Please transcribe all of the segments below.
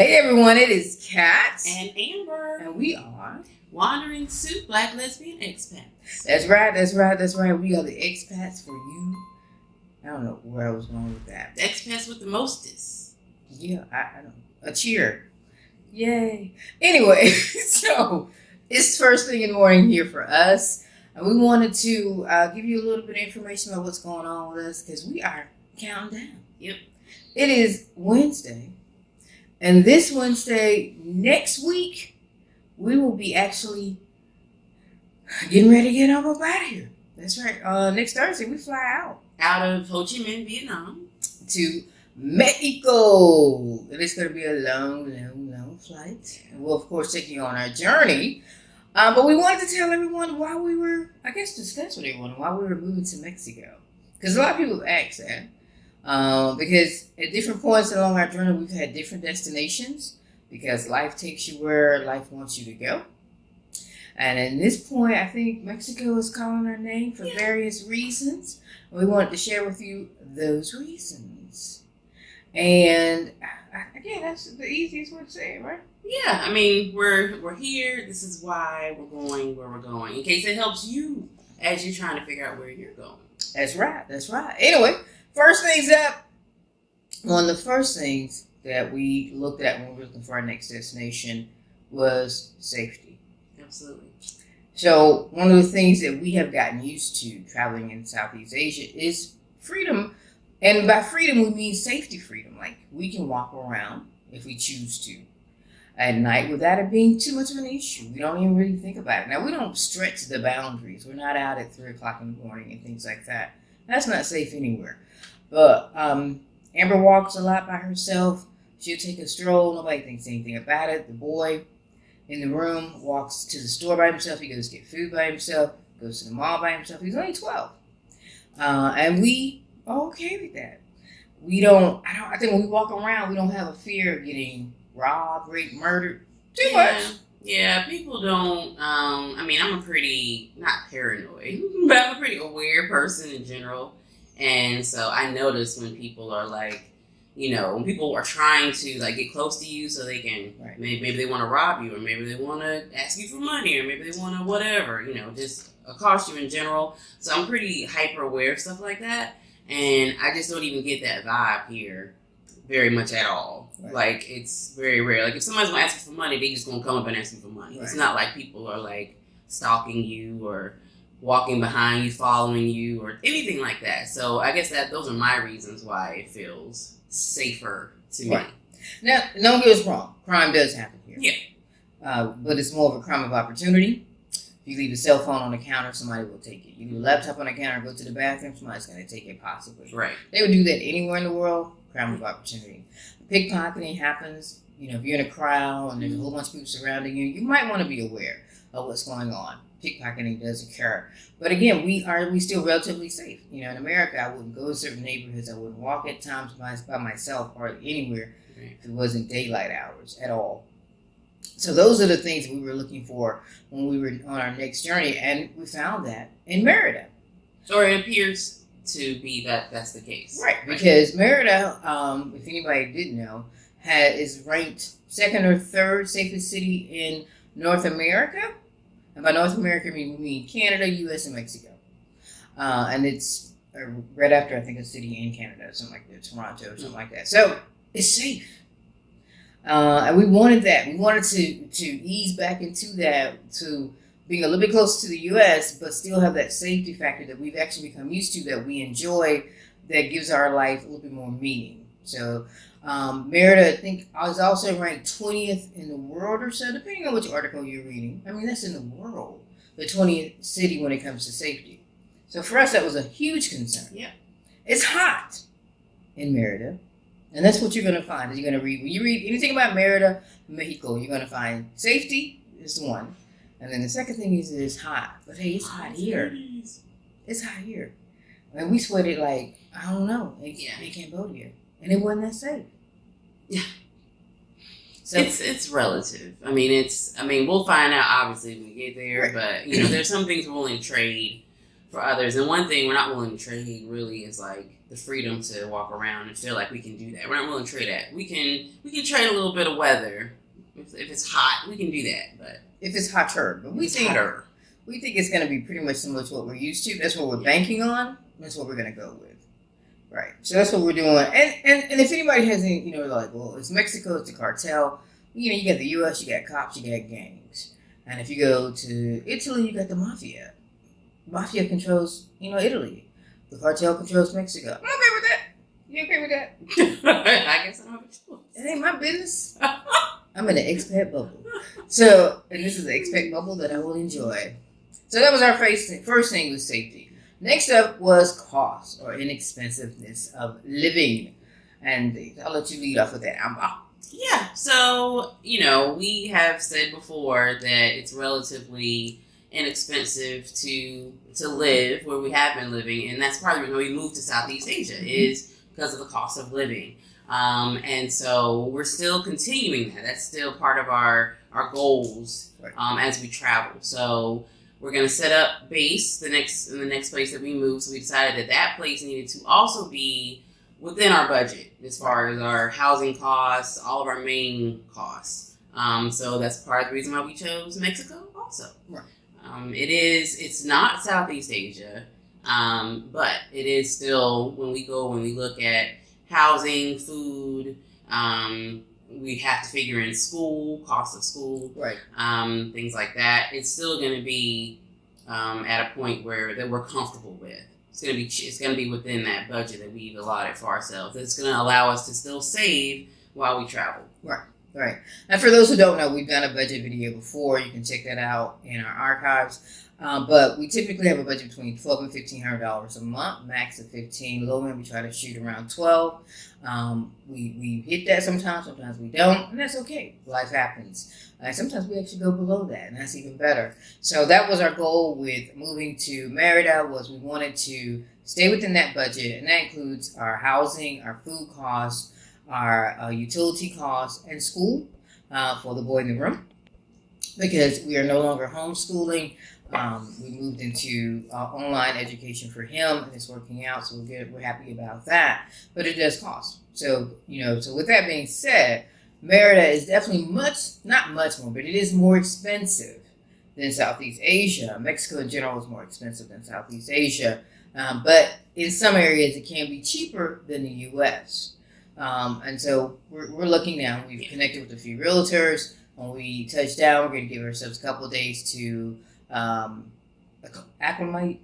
Hey everyone, it is Kat and Amber, and we are Wandering Soup, Black Lesbian Expats. That's right. We are the expats for you. I don't know where I was going with that. The expats with the mostest. Yeah, I don't. A cheer. Yay. Anyway, so it's first thing in the morning here for us. And we wanted to give you a little bit of information about what's going on with us because we are counting down. Yep. It is Wednesday. And this Wednesday, next week, we will be actually getting ready to get up out of here. That's right. Next Thursday, we fly out of Ho Chi Minh, Vietnam, to Mexico. And it's going to be a long flight. And we'll, of course, take you on our journey. But we wanted to tell everyone discuss with everyone why we were moving to Mexico. Because a lot of people ask that. Because at different points along our journey, we've had different destinations because life takes you where life wants you to go. And at this point, I think Mexico is calling our name for various reasons. We wanted to share with you those reasons. And again, that's the easiest way to say it, right? Yeah, I mean, we're here. This is why we're going where we're going. In case it helps you as you're trying to figure out where you're going. That's right. Anyway, first things up. One of the first things that we looked at when we were looking for our next destination was safety. Absolutely. So one of the things that we have gotten used to traveling in Southeast Asia is freedom. And by freedom, we mean safety freedom. Like we can walk around if we choose to at night without it being too much of an issue. We don't even really think about it. Now, we don't stretch the boundaries. We're not out at 3 o'clock in the morning and things like that. That's not safe anywhere. But Amber walks a lot by herself. She'll take a stroll. Nobody thinks anything about it. The boy in the room walks to the store by himself. He goes to get food by himself. Goes to the mall by himself. He's only 12. And we are okay with that. I think when we walk around, we don't have a fear of getting robbed, raped, murdered. Too much. Yeah, people don't. I'm a pretty, not paranoid, but I'm a pretty aware person in general. And so I notice when people are like, when people are trying to like get close to you so they can, maybe they want to rob you, or maybe they want to ask you for money, or maybe they want to whatever, just accost you in general. So I'm pretty hyper aware of stuff like that. And I just don't even get that vibe here very much at all. Right. Like, it's very rare. Like, if somebody's going to ask you for money, they just going to come up and ask you for money. Right. It's not like people are, like, stalking you or walking behind you, following you, or anything like that. So, I guess those are my reasons why it feels safer to me. Now, don't get us wrong. Crime does happen here. Yeah. But it's more of a crime of opportunity. If you leave a cell phone on the counter, somebody will take it. You leave a laptop on the counter, go to the bathroom, somebody's going to take it possibly. Right. They would do that anywhere in the world. Crime of opportunity. Pickpocketing happens. If you're in a crowd and there's a whole bunch of people surrounding you, you might want to be aware of what's going on. Pickpocketing does occur. But again, we still relatively safe. In America, I wouldn't go to certain neighborhoods. I wouldn't walk at times by myself or anywhere if it wasn't daylight hours at all. So those are the things we were looking for when we were on our next journey, and we found that in Merida. Or it appears to be that's the case. Right, because Merida, if anybody didn't know, is ranked second or third safest city in North America. And by North America, we mean Canada, U.S., and Mexico. And it's right after, I think, a city in Canada, something like that, Toronto, or something like that. So it's safe. And we wanted that. We wanted to ease back into that, to being a little bit closer to the U.S., but still have that safety factor that we've actually become used to, that we enjoy, that gives our life a little bit more meaning. So Merida, I think, is also ranked 20th in the world or so, depending on which article you're reading. I mean, that's in the world, the 20th city when it comes to safety. So for us, that was a huge concern. Yeah. It's hot in Merida. And that's what you're going to find. When you read anything about Merida, Mexico, you're going to find safety is one. And then the second thing is it's hot. But hey, it's hot here. It's hot here. And we sweated like, I don't know, in Cambodia. And it wasn't that safe. Yeah. So it's relative. We'll find out obviously when we get there. Right. But, there's some things we're willing to trade for others. And one thing we're not willing to trade really is like the freedom to walk around and feel like we can do that. We're not willing to trade that. We can trade a little bit of weather. If it's hot, we can do that. But if it's hotter, but we think it's going to be pretty much similar to what we're used to. That's what we're banking on. That's what we're going to go with. Right. So that's what we're doing. And if anybody has any, like, well, it's Mexico, it's a cartel. You got the U.S., you got cops, you got gangs. And if you go to Italy, you got the mafia. Mafia controls, Italy. The cartel controls Mexico. I'm okay with that. You okay with that? I guess I don't have a choice. It ain't my business. I'm in an expat bubble. So, and this is an expat bubble that I will enjoy. So that was our first thing was safety. Next up was cost or inexpensiveness of living. And I'll let you lead off with that, Amber. Yeah. So, we have said before that it's relatively inexpensive to live where we have been living. And that's part of the reason we moved to Southeast Asia is because of the cost of living. And so we're still continuing that. That's still part of our goals as we travel. So we're going to set up base in the next place that we move. So we decided that place needed to also be within our budget as far as our housing costs, all of our main costs. So that's part of the reason why we chose Mexico also. Right. It's not Southeast Asia, but it is still, when we look at housing, food, we have to figure in school, cost of school, right? Things like that. It's still going to be at a point that we're comfortable with. It's going to be within that budget that we've allotted for ourselves. It's going to allow us to still save while we travel. Right. And for those who don't know, we've done a budget video before. You can check that out in our archives. But we typically have a budget between $1,200 and $1,500 a month, max of $15. Low end, we try to shoot around $12. We hit that sometimes we don't, and that's okay. Life happens. Sometimes we actually go below that, and that's even better. So that was our goal with moving to Merida, was we wanted to stay within that budget, and that includes our housing, our food costs, our utility costs, and school for the boy in the room, because we are no longer homeschooling. We moved into online education for him, and it's working out, so we're happy about that. But it does cost. So, so with that being said, Merida is definitely not much more, but it is more expensive than Southeast Asia. Mexico in general is more expensive than Southeast Asia. But in some areas, it can be cheaper than the U.S. And so we're looking now. We've connected with a few realtors. When we touch down, we're going to give ourselves a couple of days to acclimate,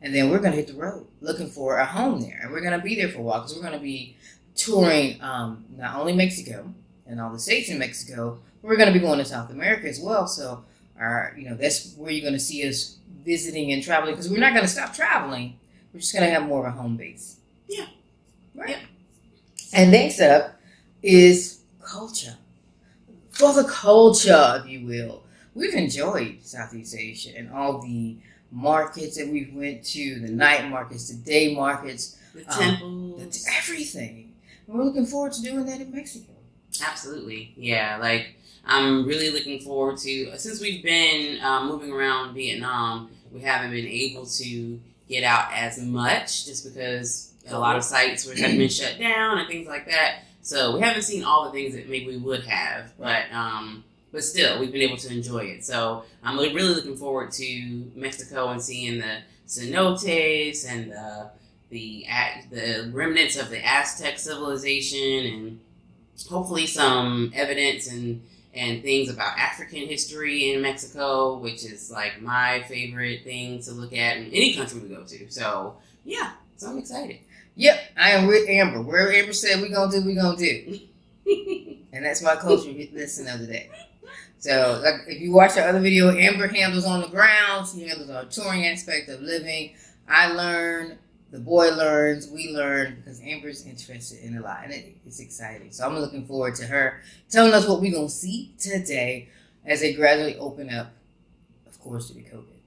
and then we're going to hit the road looking for a home there, and we're going to be there for a while because we're going to be touring not only Mexico and all the states in Mexico, but we're going to be going to South America as well. So that's where you're going to see us visiting and traveling, because we're not going to stop traveling. We're just going to have more of a home base. Yeah. Right. Yeah. And next up is culture. For the culture, if you will. We've enjoyed Southeast Asia and all the markets that we've went to, the night markets, the day markets, the temples, everything. And we're looking forward to doing that in Mexico. Absolutely. Yeah, I'm really looking forward to, since we've been moving around Vietnam, we haven't been able to get out as much just because a lot of sites have been shut down and things like that. So we haven't seen all the things that maybe we would have, but still, we've been able to enjoy it. So I'm really looking forward to Mexico and seeing the cenotes and the remnants of the Aztec civilization, and hopefully some evidence and things about African history in Mexico, which is like my favorite thing to look at in any country we go to. So yeah, so I'm excited. Yep, I am with Amber. Wherever Amber said we're going to do. And that's my culture lesson of the day. So if you watch the other video, Amber handles on the ground. She handles our touring aspect of living. I learn, the boy learns, we learn, because Amber's interested in a lot. And it's exciting. So I'm looking forward to her telling us what we're going to see today as they gradually open up, of course, to the COVID.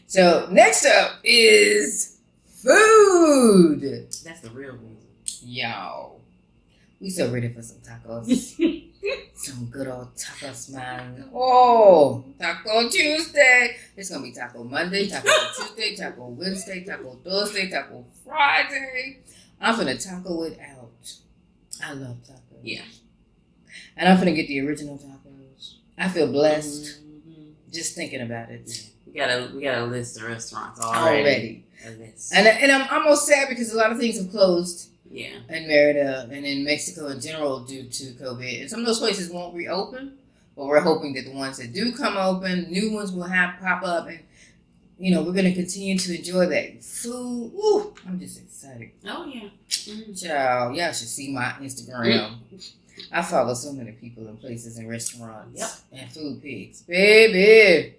So next up is food. That's the real reason. Yo. We so ready for some tacos. some good old tacos, man. Oh, Taco Tuesday. It's going to be Taco Monday, Taco Tuesday, Taco Wednesday, Taco Thursday, Taco Friday. I'm going to taco it out. I love tacos. Yeah. And I'm going to get the original tacos. I feel blessed just thinking about it. We got a list of restaurants already. A list. And I'm almost sad because a lot of things have closed. Yeah. In Merida and in Mexico in general due to COVID. And some of those places won't reopen, but we're hoping that the ones that do come open, new ones will pop up, and we're going to continue to enjoy that food. Ooh, I'm just excited. Oh yeah. Mm-hmm. Child, y'all should see my Instagram. I follow so many people in places and restaurants and food pics. Baby,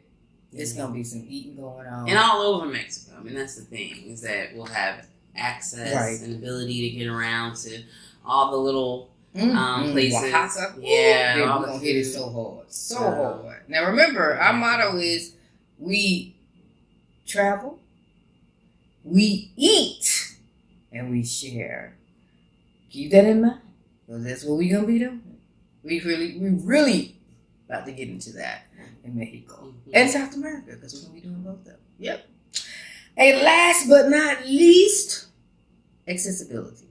it's going to be some eating going on. And all over Mexico. I mean, that's the thing, is that we'll have access and ability to get around to all the little places. Oaxaca. Yeah. We're going to hit it so hard. So hard. Now remember, our motto is we travel, we eat, and we share. Keep that in mind. Because that's what we're going to be doing. We really about to get into that in Mexico. And South America, because we're going to be doing both of them. Yep. And last but not least, accessibility.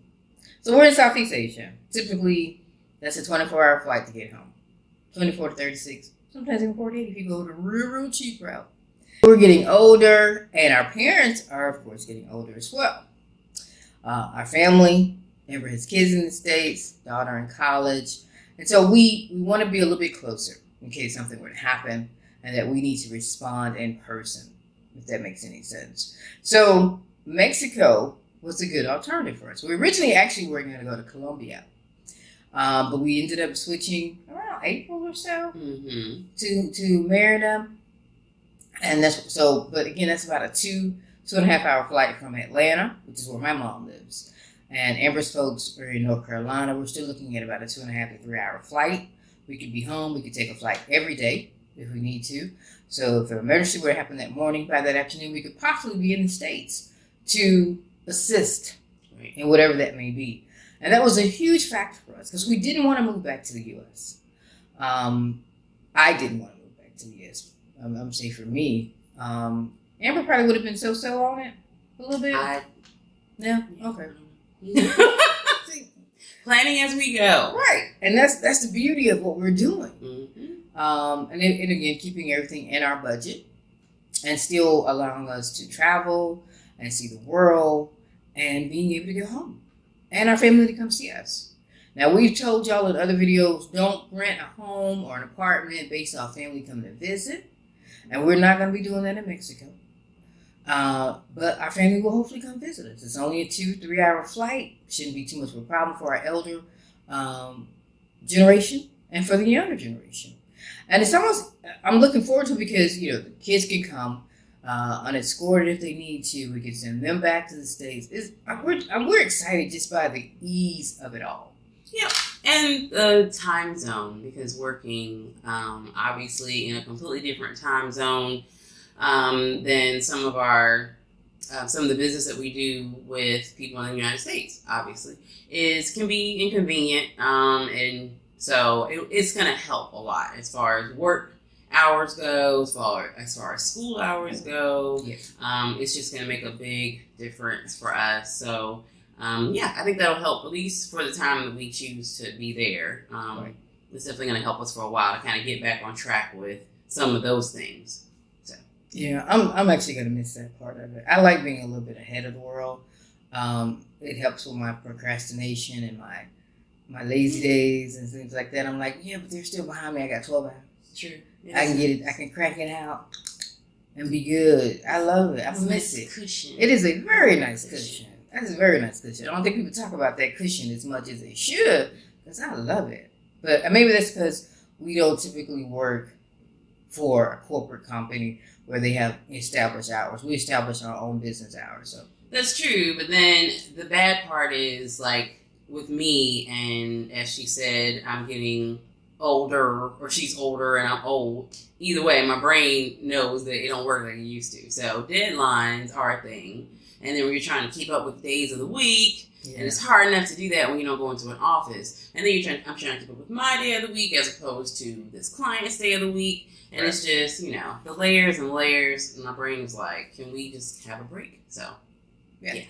So we're in Southeast Asia. Typically, that's a 24-hour flight to get home. 24 to 36, sometimes even 48 if you go the real cheap route. We're getting older, and our parents are, of course, getting older as well. Our family, Amber has kids in the States, daughter in college. And so we want to be a little bit closer in case something were to happen and that we need to respond in person, if that makes any sense. So Mexico was a good alternative for us. We originally actually were going to go to Colombia, but we ended up switching around April or so to Merida, and but again, that's about a 2.5 hour flight from Atlanta, which is where my mom lives, and Amber's folks are in North Carolina. We're still looking at about a 2.5 to 3 hour flight. We could be home. We could take a flight every day if we need to. So if an emergency were to happen that morning, by that afternoon, we could possibly be in the States to assist in whatever that may be. And that was a huge factor for us because we didn't want to move back to the U.S. I didn't want to move back to the U.S. I'm saying for me. Amber probably would have been so on it a little bit. Yeah? Okay. Planning as we go. Right. And that's the beauty of what we're doing. And again, keeping everything in our budget and still allowing us to travel and see the world and being able to get home and our family to come see us. Now, we've told y'all in other videos, don't rent a home or an apartment based off family coming to visit. And we're not going to be doing that in Mexico. But our family will hopefully come visit us. It's only a 2-3 hour flight. Shouldn't be too much of a problem for our elder generation and for the younger generation. And it's almost, I'm looking forward to it because, the kids can come unescorted if they need to. We can send them back to the States. We're excited just by the ease of it all. Yeah. And the time zone, because working obviously in a completely different time zone than some of the business that we do with people in the United States, obviously, can be inconvenient. And so it's going to help a lot as far as work hours go, as far as school hours go. Yeah. It's just going to make a big difference for us. So, I think that'll help, at least for the time that we choose to be there. Right. It's definitely going to help us for a while to kind of get back on track with some of those things. So. Yeah, I'm actually going to miss that part of it. I like being a little bit ahead of the world. It helps with my procrastination and my lazy days and things like that. I'm like, yeah, but they're still behind me. I got 12 hours. True. Yes. I can get it. I can crack it out and be good. I love it. I miss it. Cushion. It is a very nice cushion. That's a very nice cushion. I don't think people talk about that cushion as much as they should because I love it. But maybe that's because we don't typically work for a corporate company where they have established hours. We establish our own business hours. So that's true. But then the bad part is, like, with me, and as she said, I'm getting older, or she's older and I'm old. Either way, my brain knows that it don't work like it used to. So deadlines are a thing. And then when you're trying to keep up with days of the week, Yeah. And it's hard enough to do that when you don't go into an office. And then I'm trying to keep up with my day of the week as opposed to this client's day of the week. And Right. it's just, the layers and layers. And my brain's like, can we just have a break? So, yeah.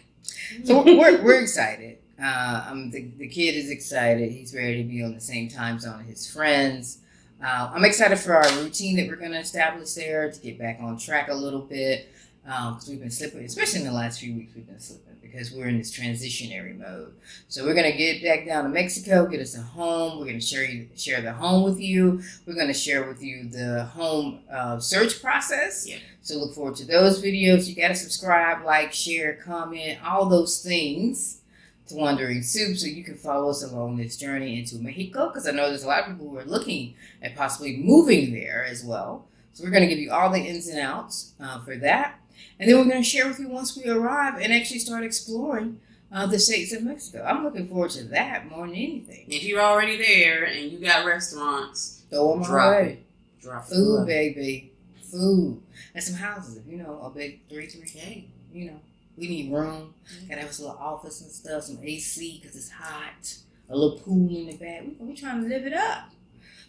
So we're excited. The kid is excited. He's ready to be on the same time zone as his friends. I'm excited for our routine that we're going to establish there to get back on track a little bit. Because we've been slipping, especially in the last few weeks, we've been slipping because we're in this transitionary mode. So we're going to get back down to Mexico, get us a home. We're going to share the home with you. We're going to share with you the home search process. Yeah. So look forward to those videos. You got to subscribe, like, share, comment, all those things to Wandering Soup so you can follow us along this journey into Mexico, because I know there's a lot of people who are looking at possibly moving there as well. So we're going to give you all the ins and outs for that. And then we're going to share with you once we arrive and actually start exploring the states of Mexico. I'm looking forward to that more than anything. If you're already there and you got restaurants, Throw them drop away. it. Drop Food, it. baby. Food. And some houses. A big 3K. We need room. Gotta have us a little office and stuff, some AC because it's hot, a little pool in the back. We're trying to live it up.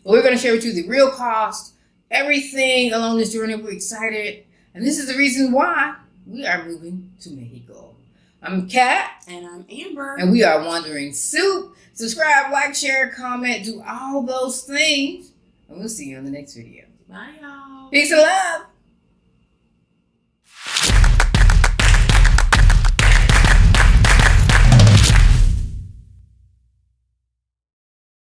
But we're going to share with you the real cost, everything along this journey. We're excited. And this is the reason why we are moving to Mexico. I'm Kat. And I'm Amber. And we are Wandering Soup. Subscribe, like, share, comment, do all those things. And we'll see you in the next video. Bye, y'all. Peace and love.